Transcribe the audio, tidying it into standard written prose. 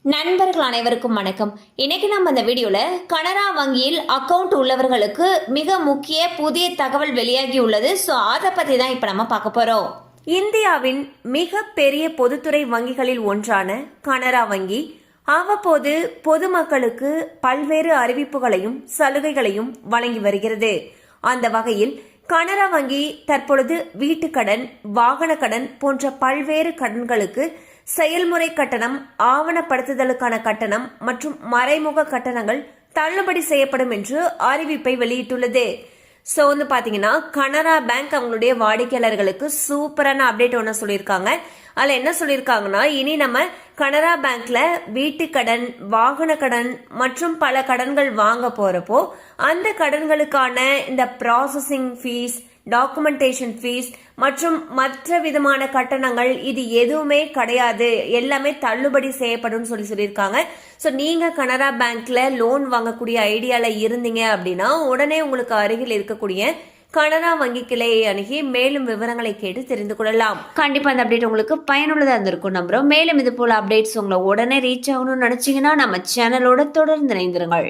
நண்பர்கள் அனைவருக்கும் வணக்கம். இன்னைக்கு நம்ம இந்த வீடியோல கனரா வங்கியில் அக்கவுண்ட் உள்ளவர்களுக்கு மிக முக்கிய புதிய தகவல் வெளியாகி உள்ளது. ஸோ அதை பத்தி தான் இப்ப நம்ம பார்க்க போறோம். இந்தியாவின் மிக பெரிய பொதுத்துறை வங்கிகளில் ஒன்றான கனரா வங்கி அவ்வப்போது பொதுமக்களுக்கு பல்வேறு அறிவிப்புகளையும் சலுகைகளையும் வழங்கி வருகிறது. அந்த வகையில் கனரா வங்கி தற்பொழுது வீட்டுக்கடன், வாகன கடன் போன்ற பல்வேறு கடன்களுக்கு செயல்முறை கட்டணம், ஆவணப்படுத்துதலுக்கான கட்டணம் மற்றும் மறைமுக கட்டணங்கள் தள்ளுபடி செய்யப்படும் என்று அறிவிப்பை வெளியிட்டுள்ளது. ஸோ பாத்தீங்கன்னா கனரா பேங்க் அவங்களுடைய வாடிக்கையாளர்களுக்கு சூப்பரான அப்டேட் ஒன்று சொல்லியிருக்காங்க. அதில் என்ன சொல்லியிருக்காங்கன்னா, இனி நம்ம கனரா பேங்க்ல வீட்டு கடன், வாகன கடன் மற்றும் பல கடன்கள் வாங்க போறப்போ அந்த கடன்களுக்கான இந்த ப்ராசஸிங் ஃபீஸ், டாக்குமெண்டேஷன் ஃபீஸ் மற்றும் மற்ற விதமான கட்டணங்கள் இது எதுவுமே கிடையாது, எல்லாமே தள்ளுபடி செய்யப்படும் சொல்லியிருக்காங்க. ஸோ நீங்க கனரா பேங்க்ல லோன் வாங்கக்கூடிய ஐடியால இருந்தீங்க அப்படின்னா உடனே உங்களுக்கு அருகில் இருக்கக்கூடிய கனரா வங்கி கிளையை அணுகி மேலும் விவரங்களை கேட்டு தெரிந்து கொள்ளலாம். கண்டிப்பா அந்த அப்டேட் உங்களுக்கு பயனுள்ளதா இருந்திருக்கும் நம்புறோம். மேலும் இது போல அப்டேட்ஸ் உங்களை உடனே ரீச் ஆகணும்னு நினைச்சீங்கன்னா நம்ம சேனலோட தொடர்ந்து இணைந்திருங்கள்.